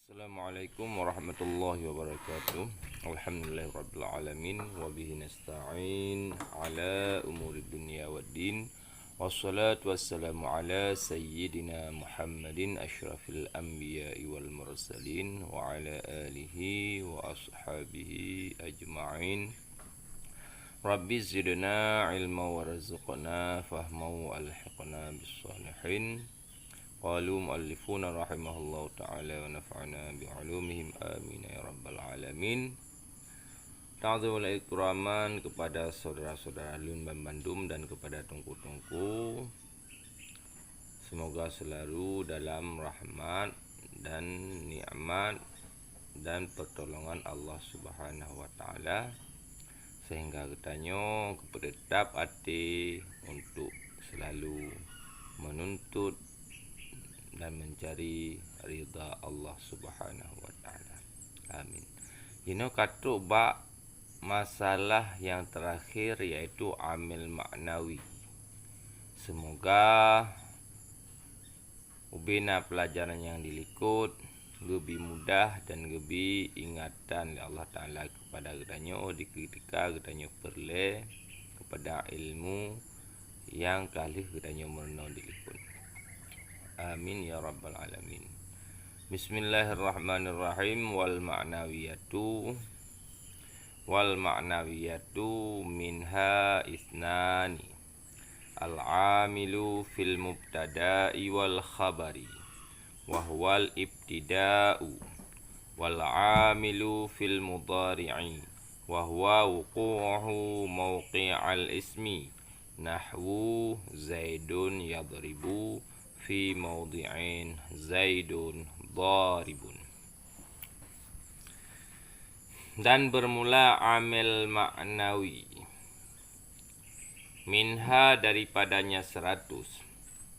Assalamualaikum warahmatullahi wabarakatuh. Alhamdulillahirabbil alamin wa bihi nasta'in ala umuri dunya waddin. Wassalatu wassalamu ala sayyidina Muhammadin asyrafil anbiya'i wal mursalin wa ala alihi wa ashabihi ajma'in. Rabbi zidna ilma warzuqna fahma wa alhiqna bis salihin. Qalu muallifuna rahimahullahu ta'ala wa nafa'ana bi'ulumihim amin ya rabbal alamin. Ta'zimu wal ikraman kepada saudara-saudara Lunban Bandung dan kepada tungku-tungku. Semoga selalu dalam rahmat dan nikmat dan pertolongan Allah Subhanahu wa taala, sehingga ketanyo kepada tetap hati untuk selalu menuntut dan mencari ridha Allah Subhanahu wa taala. Amin. Kata bab masalah yang terakhir yaitu amil maknawi. Semoga ubina pelajaran yang dilikut lebih mudah dan lebih ingatan Allah taala kepada ketanyo di ketika ketanyo perle kepada ilmu yang kali ketanyo merenung dilikut. Amin ya rabbal alamin. Bismillahirrahmanirrahim. Wal ma'nawiyatu minha isnani. Al-amilu fil mubtada'i wal khabari wa huwal ibtida'u wal amilu fil mudhari'i wa huwa wuqu'uhu mawqi'al ismi nahwu zaidun yadribu fi mawdi'in zaidun dharibun. Dan bermula amil maknawi minha daripadanya 100,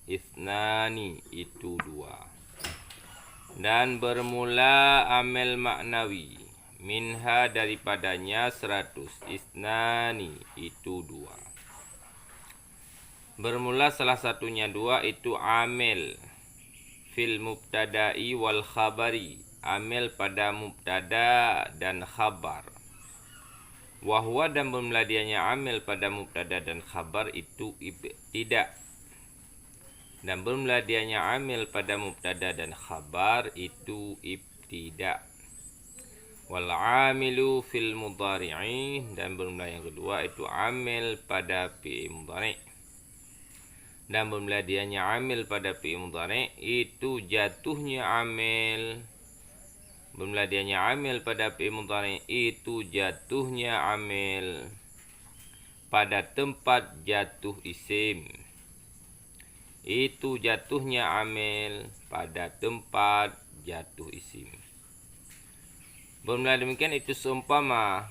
isnani itu 2. Dan bermula amil maknawi minha daripadanya 100, isnani itu 2. Bermula salah satunya 2 itu amil fil mubtada'i wal khabari, amil pada mubtada dan khabar. Wahwa dan bermula dianya amil pada mubtada dan khabar itu ibtida. Dan bermula dianya amil pada mubtada dan khabar itu ibtida. Wal amilu fil mudhari'i, dan bermula yang kedua itu amil pada fi'il mudhari'. Dan bermula dianya amil pada fi'il mudhari' itu jatuhnya amil. Bermula dianya amil pada fi'il mudhari' itu jatuhnya amil pada tempat jatuh isim. Itu jatuhnya amil pada tempat jatuh isim. Bermula demikian itu seumpama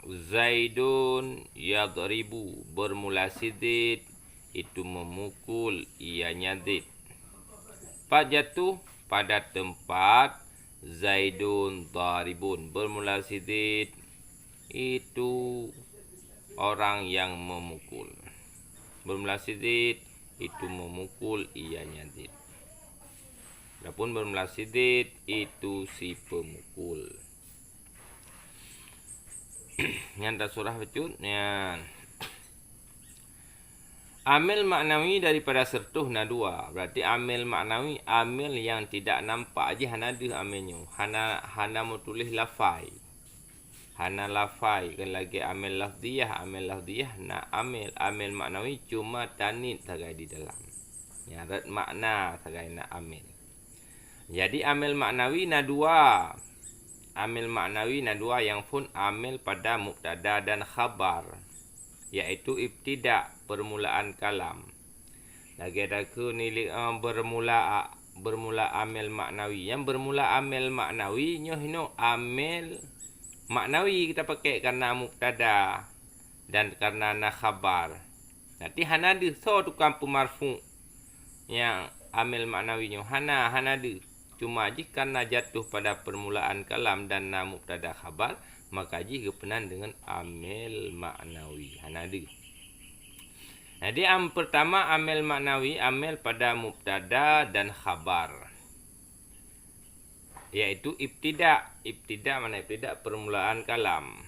Zaidun yadribu, bermula sidid itu memukul, ianya dzid. Pak jatuh pada tempat Zaidun dharibun, bermula sidid itu orang yang memukul. Bermula sidid itu memukul, ianya dzid. Adapun bermula sidid itu si pemukul. Yang surah becutnya. Amil maknawi daripada sertuh na 2. Berarti amil maknawi amil yang tidak nampak aja hana ada amilnya. Hana mau tulis lafai. Hana lafai kan lagi amil lafziyah nak amil maknawi cuma tanid sagai di dalam. Nyarat makna sagai nak amil. Jadi amil maknawi na 2. Amil maknawi na 2 yang pun amil pada mubtada dan khabar, yaitu ibtida, permulaan kalam. Lagi ada ke nilai bermula amil maknawi. Yang bermula amil maknawi nyoh amil maknawi kita pakai karena mubtada dan karena na khabar. Nanti hana ada so tukang pemarfu yang amil maknawi nyoh hana ada. Cuma jika karena jatuh pada permulaan kalam dan na mubtada khabar, maka ji kepenan dengan amil maknawi hana ada. Jadi pertama amil maknawi, amil pada mubtada dan khabar. yaitu ibtida. Ibtida mana ibtida? Permulaan kalam.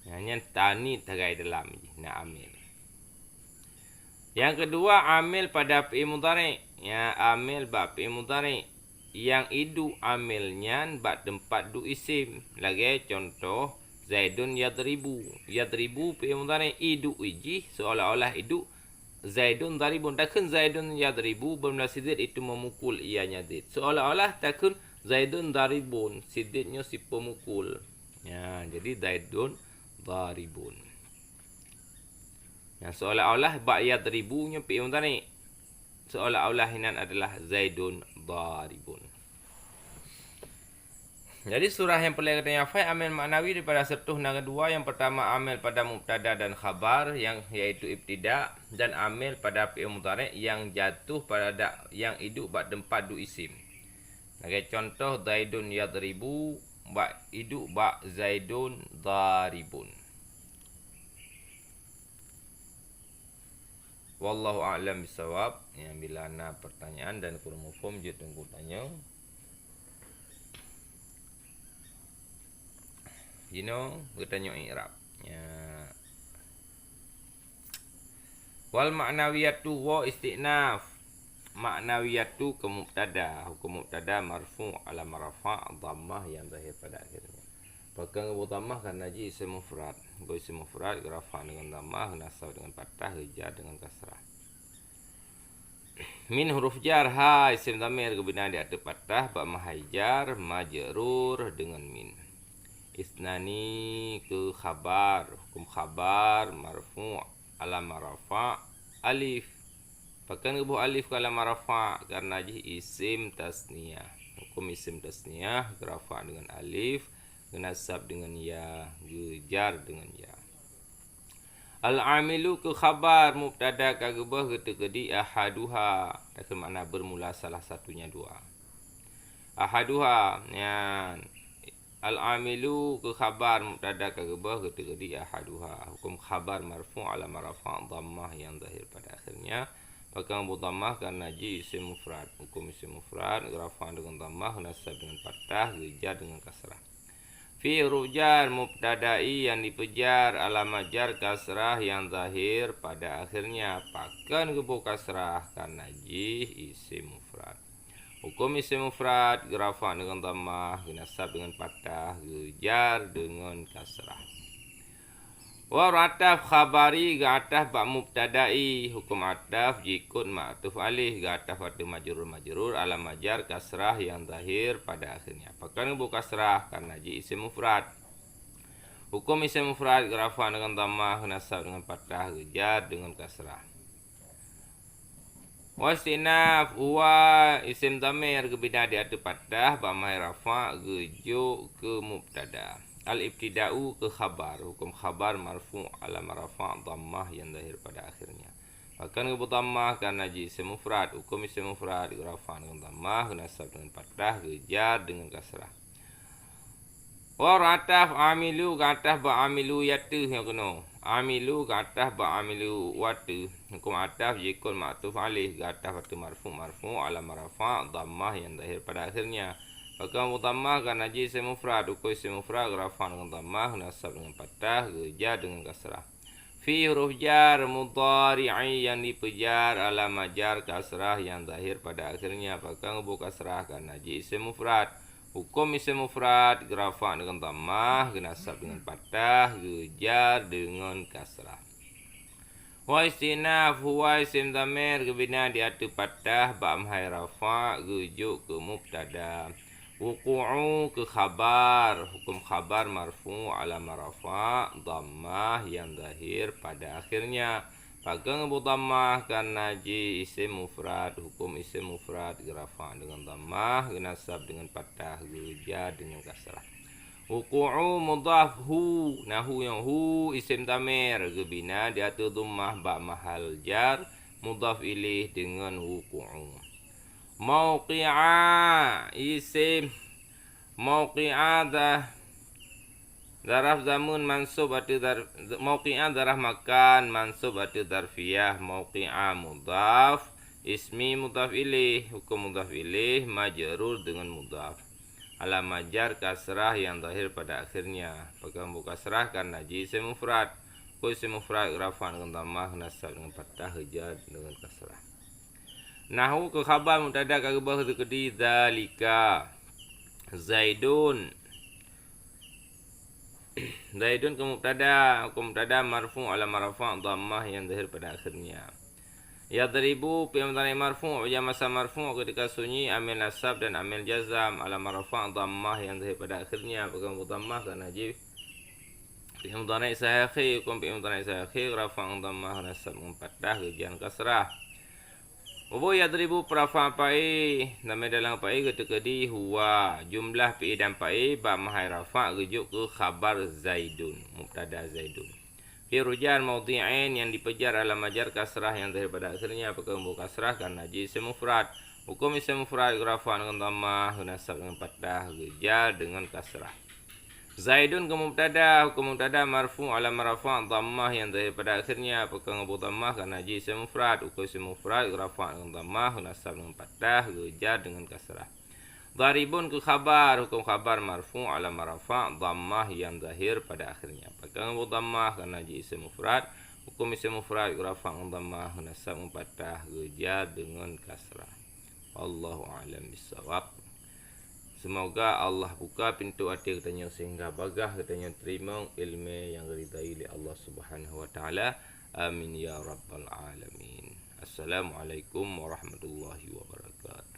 Hanya tani tagai dalam nak amil. Yang kedua, amil pada fi'il mudhari'. Ya, amil bab fi'il mudhari'. Yang idu amilnya bab tempat du isim. Lagi contoh, Zaidun yadribu. Yadribu fi'il mudhari'. Idu iji seolah-olah idu Zaidun daribun. Takkan Zaidun yadribu bermula sidid itu memukul ianya did. Seolah-olah takkan Zaidun daribun. Sididnya si pemukul. Ya, jadi Zaidun daribun. Ya, seolah-olah ba' yadribunya fi'il mudhari'. Seolah-olah ini adalah Zaidun daribun. Jadi surah yang paling katanya fa'il amil maknawi daripada sertuh yang kedua. Yang pertama amil pada mubtada dan khabar yang yaitu ibtida, dan amil pada fi'il mudhari' yang jatuh pada yang hidup bak tempat du isim. Sebagai contoh, Zaidun yadribu bak hidup bak Zaidun daribun. Wallahu a'lam bisawab. Ya, bila ada pertanyaan dan kurang mufhum, je tunggu tanya. Bertanya i'rab. Ya. Wal ma'nawiyatu wa istinaf. Ma'nawiyatu ke mubtada. Hukum mubtada marfu' ala rafa' dhammah yang zahir pada akhirnya. Bahkan dhammah kan naji isim mufrad. Go isim mufrad rafa' dengan dhammah, nasab dengan fathah, jar dengan kasrah. Min huruf jar ha isim dhamir kebinaan di atas fathah, ba mahayjar majrur dengan min. Isnani ke khabar, hukum khabar marfu' ala rafa' alif. Bahkan kebuh alif ke ala rafa' karena isim tasniyah. Hukum isim tasniyah rafa' dengan alif, nasab dengan ya, jar dengan ya. Al-amilu ke khabar mubtada kagubah ketekedi ahaduha. Itu makna bermula salah satunya dua. Ahaduha. Ya. Al-amilu ke khabar mubtada kagubah ketekedi ahaduha. Hukum khabar marfu' ala rafa' dhammah yang zahir pada akhirnya. Bahkan dhammah karena isim mufrad. Hukum isim mufrad rafa' dengan dhammah, nasab dengan fathah, jar dengan kasrah. Fi huruf jar mubtada'i yang dipejar alamat jar kasrah yang zahir pada akhirnya. Pakan kebu kasrah karena isim mufrad. Hukum isim mufrad rafa' dengan dhammah, nasab dengan fathah, jar dengan kasrah. Wa ataf khabari ataf ba mubtada'i. Hukum ataf jikut ma'tuf alih ataf atau majrur alamat jar kasrah yang zahir pada akhirnya. Pakan kebu kasrah karena isim mufrad. Hukum isim mufrad rafa' dengan dhammah, nasab dengan fathah, jar dengan kasrah. Wastinaf huwa isim dhamir kebina di atas fathah, ba mai rafa' gejo ke mubtada. Al-ibtida'u ke khabar. Hukum khabar marfu' ala rafa' dhammah yang zahir pada akhirnya. Bahkan kebu dhammah karena isim mufrad. Hukum isim mufrad rafa' dengan dhammah, nasab dengan fathah, jar dengan kasrah. Wa ataf amilu ataf ba amilu yatu yang kena. Amilu ataf ba amilu watu. Hukum ataf jikul ma'tuf alih ataf atau marfu' ala rafa' dhammah yang zahir pada akhirnya. Bahkan dhammah karena isim mufrad. Hukum isim mufrad rafa' dengan dhammah, nasab dengan fathah, jar dengan kasrah. Fi huruf jar mudhari'i yang dipejar alamat jar kasrah yang zahir pada akhirnya. Bahkan kebu kasrah karena isim mufrad. Hukum isim mufrad rafa' dengan dhammah, nasab dengan fathah, jar dengan kasrah. Wa istinaf huwa isim dhamir kebina di atas fathah, ba hai rafa' rujuk ke mubtada. Wuqu'u ke khabar. Hukum khabar marfu' ala rafa' dhammah yang zahir pada akhirnya. Pagang kebu dhammah karena isim mufrad. Hukum isim mufrad rafa' dengan dhammah, nasab dengan fathah, jar dengan kasrah. Wuqu'u mudhaf hu. Nahu yang hu isim dhamir kebina di atas dhammah, ba mahal jar mudhaf ilaih dengan wuqu'u. Mauqi'a isim mauqi'a daraf zamun mansub atau mauqi'a daraf makan mansub atau darfiyah. Mauqi'a mudhaf Ismi mudhaf ilaih, hukum mudhaf ilaih majrur dengan mudhaf. Alamat jar kasrah yang zahir pada akhirnya. Pegang buka kasrah karena isim mufrad. Isim mufrad rafa dengan dhammah, nasab dengan fathah, jar dengan kasrah. Nahwu ke khabar mubtada ka khabar kedi zalika. Zaidun. Zaidun ke mubtada marfu' alamat rafa dhammah yang zahir pada akhirnya. Yadribu fi'il mudhari' marfu' ya masa marfu' ketika sunyi amil nasab dan amil jazam alamat rafa' dhammah yang zahir pada akhirnya pegang dhammah karena najib. Fi'il mudhari' sahih hukum fi'il mudhari' sahih rafa' dhammah nasab fathah jan kasrah. Ubu yadribu prafa fa'i nama dalam fa'i ketika di huwa jumlah fi'il dan fa'i ba mahai rafa' rujuk ke khabar Zaidun mubtada Zaidun. Rujar maudhi'ain yang dipejar alamat jar kasrah yang zahir pada akhirnya pegang buka kasrah karena isim mufrad. Hukum isim mufrad rafa' dengan dhammah nasab dengan fathah jar dengan kasrah. Zaidun ke mubtada, hukum mubtada marfu' alamat rafa' dhammah yang zahir pada akhirnya pegang buka dhammah karena isim mufrad. Hukum isim mufrad rafa' dengan dhammah nasab dengan fathah jar dengan kasrah. Daribun ke khabar, hukum khabar marfu' alamat rafa' dhammah yang zahir pada akhirnya. Pegang dhammah karena isim mufrad. Hukum isim mufrad rafa' dhammah nasab fathah jar dengan kasrah. Wallahu a'lam bissawab. Semoga Allah buka pintu hati katanya sehingga bagah katanya terima ilmu yang diridai oleh Allah Subhanahu wa taala. Amin ya rabbal alamin. Assalamualaikum warahmatullahi wabarakatuh.